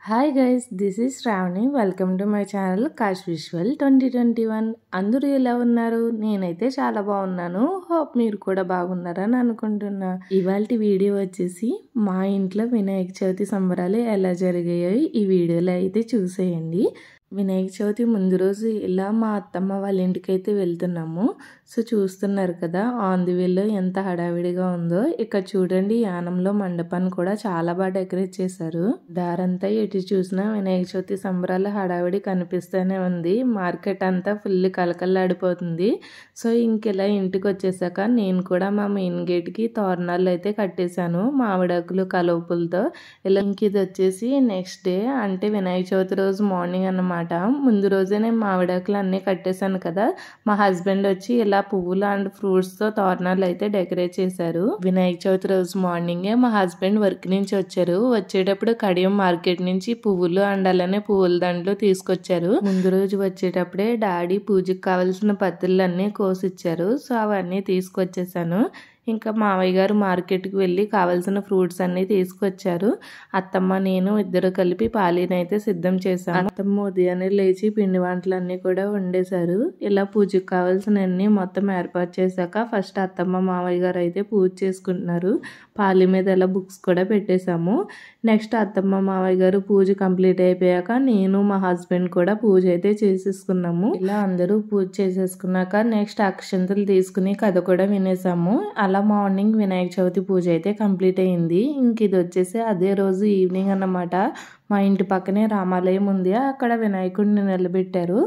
Hi guys, this is Shravani. Welcome to my channel cash visual 2021. అందరూ ఎలా ఉన్నారు? నేనైతే చాలా బాగున్నాను. హోప్ మీరు కూడా బాగున్నారని అనుకుంటున్నా. ఇవాల్టి వీడియో వచ్చేసి మా ఇంట్లో వినాయక చవితి సంబరాలు ఎలా జరిగాయో ఈ వీడియోలో అయితే చూసేయండి. వినాయక చవితి ముందు రోజు ఇలా మా అత్తమ్మ వాళ్ళ ఇంటికి అయితే వెళ్తున్నాము. సో చూస్తున్నారు కదా, ఆన్ ది వేలో ఎంత హడావిడిగా ఉందో. ఇక్కడ చూడండి, యానంలో మండపాన్ని కూడా చాలా బాగా డెకరేట్ చేశారు. దారంతా ఎటు చూసినా వినాయక చవితి సంబరాల హడావిడి కనిపిస్తూనే ఉంది. మార్కెట్ అంతా ఫుల్ కలకల్లాడిపోతుంది. సో ఇంకెలా ఇంటికి వచ్చేసాక నేను కూడా మా మెయిన్ గేట్ కి తోరణాలు అయితే కట్టేశాను, మామిడాకులు కలుపులతో. ఇలా ఇది వచ్చేసి నెక్స్ట్ డే, అంటే వినాయక చవితి రోజు మార్నింగ్ అన్నమాట. ముందు రోజే నేను మామిడాకులు అన్నీ కట్టేశాను కదా. మా హస్బెండ్ వచ్చి ఇలా పువ్వులు అండ్ ఫ్రూట్స్ తో తోరణాలు అయితే డెకరేట్ చేశారు. వినాయక చవితి రోజు మార్నింగే మా హస్బెండ్ వర్క్ నుంచి వచ్చారు. వచ్చేటప్పుడు కడియం మార్కెట్ నుంచి పువ్వులు అండ్ అలానే పువ్వుల దండలు తీసుకొచ్చారు. ముందు రోజు వచ్చేటప్పుడే డాడీ పూజకి కావాల్సిన పత్రులన్నీ కోసిచ్చారు. సో అవన్నీ తీసుకొచ్చేసాను. ఇంకా మావయ్య గారు మార్కెట్కి వెళ్ళి కావాల్సిన ఫ్రూట్స్ అన్నీ తీసుకొచ్చారు. అత్తమ్మ నేను ఇద్దరు కలిపి పాలీనైతే సిద్ధం చేశాను. అత్తమ్మ ఉదయాన్నే లేచి పిండి వంటలన్నీ కూడా వండేశారు. ఇలా పూజకు కావాల్సినవన్నీ మొత్తం ఏర్పాటు చేశాక ఫస్ట్ అత్తమ్మ మావయ్య గారు అయితే పూజ చేసుకుంటున్నారు. పాలి మీద ఇలా బుక్స్ కూడా పెట్టేశాము. నెక్స్ట్ అత్తమ్మ మావయ్య గారు పూజ కంప్లీట్ అయిపోయాక నేను మా హస్బెండ్ కూడా పూజ అయితే చేసేసుకున్నాము. ఇలా అందరూ పూజ చేసేసుకున్నాక నెక్స్ట్ అక్షంతలు తీసుకుని కథ కూడా వినేసాము. అలా మార్నింగ్ వినాయక చవితి పూజ అయితే కంప్లీట్ అయింది. ఇంక ఇది వచ్చేసి అదే రోజు ఈవినింగ్ అన్నమాట. మా ఇంటి పక్కనే రామాలయం ఉంది, అక్కడ వినాయకుడిని నిలబెట్టారు.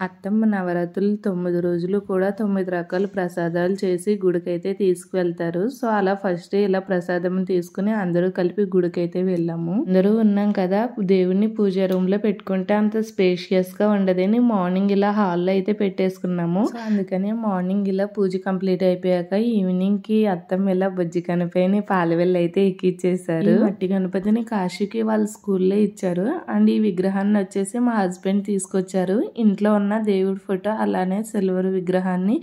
అత్తమ్మ నవరాత్రులు 9 రోజులు కూడా 9 రకాల ప్రసాదాలు చేసి గుడికైతే తీసుకువెళ్తారు. సో అలా ఫస్ట్ డే ఇలా ప్రసాదం తీసుకుని అందరూ కలిపి గుడికైతే వెళ్ళాము. అందరూ ఉన్నాం కదా, దేవుని పూజా రూమ్ లో పెట్టుకుంటే అంత స్పేషియస్ గా ఉండదని మార్నింగ్ ఇలా హాల్లో అయితే పెట్టేసుకున్నాము. సో అందుకని మార్నింగ్ ఇలా పూజ కంప్లీట్ అయిపోయాక ఈవినింగ్ కి అత్తమ్మ ఇలా బొజ్జి కనిపైన పాలవెల్లి అయితే ఎక్కిచ్చేసారు. మట్టి గణపతిని కాశీకి వాళ్ళ స్కూల్లో ఇచ్చారు. అండ్ ఈ విగ్రహాన్ని వచ్చేసి మా హస్బెండ్ తీసుకొచ్చారు. ఇంట్లో ఉన్న దేవుడి ఫోటో అలానే సిల్వర్ విగ్రహాన్ని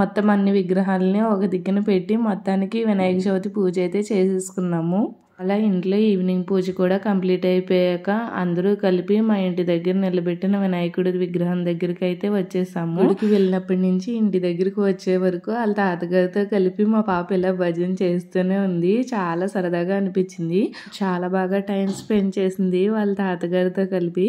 మొత్తం అన్ని విగ్రహాలని ఒక దిక్కున పెట్టి మొత్తానికి వినాయక చవితి పూజ అయితే చేసేసుకున్నాము. అలా ఇంట్లో ఈవినింగ్ పూజ కూడా కంప్లీట్ అయిపోయాక అందరూ కలిపి మా ఇంటి దగ్గర నిలబెట్టిన వినాయకుడి విగ్రహం దగ్గరికి అయితే వచ్చేసాము. గుడికి వెళ్ళినప్పటి నుంచి ఇంటి దగ్గరికి వచ్చే వరకు వాళ్ళ తాతగారితో కలిపి మా పాప ఇలా భజన చేస్తూనే ఉంది. చాలా సరదాగా అనిపించింది. చాలా బాగా టైం స్పెండ్ చేసింది వాళ్ళ తాతగారితో కలిపి.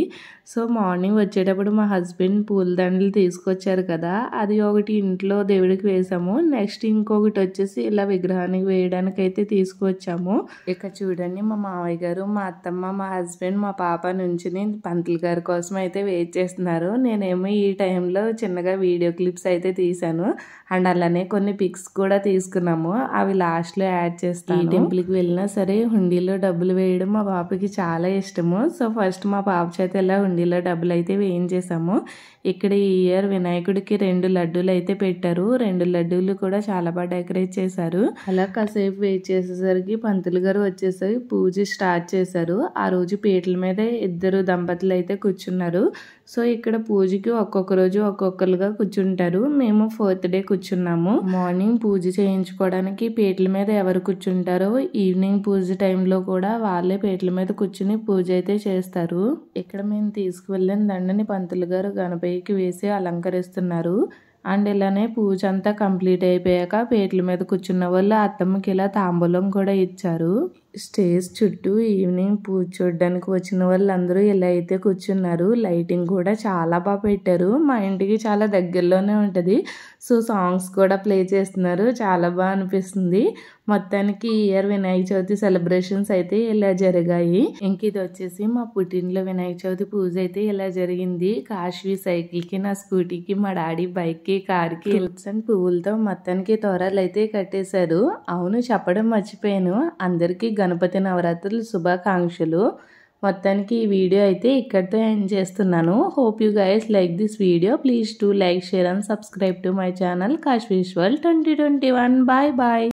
సో మార్నింగ్ వచ్చేటప్పుడు మా హస్బెండ్ పూలదండలు తీసుకొచ్చారు కదా, అది ఒకటి ఇంట్లో దేవుడికి వేసాము. నెక్స్ట్ ఇంకొకటి వచ్చేసి ఇలా విగ్రహానికి వేయడానికి అయితే తీసుకొచ్చాము. ఇక చూడండి, మా మావయ్య గారు, మా అత్తమ్మ, మా హస్బెండ్, మా పాప నుంచుని పంతులు గారి కోసం అయితే వెయిట్ చేస్తున్నారు. నేనేమో ఈ టైంలో చిన్నగా వీడియో క్లిప్స్ అయితే తీసాను. అండ్ అలానే కొన్ని పిక్స్ కూడా తీసుకున్నాము. అవి లాస్ట్ లో యాడ్ చేస్తాను. ఈ టెంపుల్ కి వెళ్ళినా సరే హుండీలో డబ్బులు వేయడం మా పాపకి చాలా ఇష్టము. సో ఫస్ట్ మా పాప చేత ఇలా హుండీలో డబ్బులు అయితే వేయించేసాము. ఇక్కడ ఈ ఇయర్ వినాయకుడికి 2 లడ్డూలు అయితే పెట్టారు. 2 లడ్డూలు కూడా చాలా బాగా డెకరేట్ చేశారు. అలా కాసేపు వెయిట్ చేసేసరికి పంతులు గారు వచ్చేసరికి పూజ స్టార్ట్ చేశారు. ఆ రోజు పీటల మీద 2 దంపతులు అయితే కూర్చున్నారు. సో ఇక్కడ పూజకి ఒక్కొక్క రోజు ఒక్కొక్కరుగా కూర్చుంటారు. మేము 4th డే కూర్చున్నాము. మార్నింగ్ పూజ చేయించుకోవడానికి పీటల మీద ఎవరు కూర్చుంటారో ఈవినింగ్ పూజ టైంలో కూడా వాళ్ళే పీటల మీద కూర్చుని పూజ అయితే చేస్తారు. ఇక్కడ మేము తీసుకువెళ్ళిన దండని పంతులు గారు గణపతికి వేసి అలంకరిస్తున్నారు. అండ్ ఇలానే పూజ అంతా కంప్లీట్ అయిపోయాక పీటల మీద కూర్చున్న వాళ్ళు అత్తమ్మకి ఇలా తాంబూలం కూడా ఇచ్చారు. స్టేజ్ చుట్టూ ఈవినింగ్ పూజ చూడడానికి వచ్చిన వాళ్ళందరూ ఇలా అయితే కూర్చున్నారు. లైటింగ్ కూడా చాలా బాగా పెట్టారు. మా ఇంటికి చాలా దగ్గరలోనే ఉంటది. సో సాంగ్స్ కూడా ప్లే చేస్తున్నారు. చాలా బాగా అనిపిస్తుంది. మొత్తానికి ఈ ఇయర్ వినాయక చవితి సెలబ్రేషన్స్ అయితే ఇలా జరిగాయి. ఇంక ఇది వచ్చేసి మా పుట్టింట్లో వినాయక చవితి పూజ అయితే ఇలా జరిగింది. కాశీ సైకిల్ కి, నా స్కూటీకి, మా డాడీ బైక్ కి, కార్ కి ఫ్రూట్స్ అండ్ పువ్వులతో మొత్తానికి తోరాలు అయితే కట్టేశారు. అవును, చెప్పడం మర్చిపోయాను, అందరికీ గణపతి నవరాత్రులు శుభాకాంక్షలు. మొత్తానికి ఈ వీడియో అయితే ఇక్కడితో ఎండ్ చేస్తున్నాను. Hope you guys like this video. Please to like, share and subscribe to my channel cash visual 2021. Bye bye.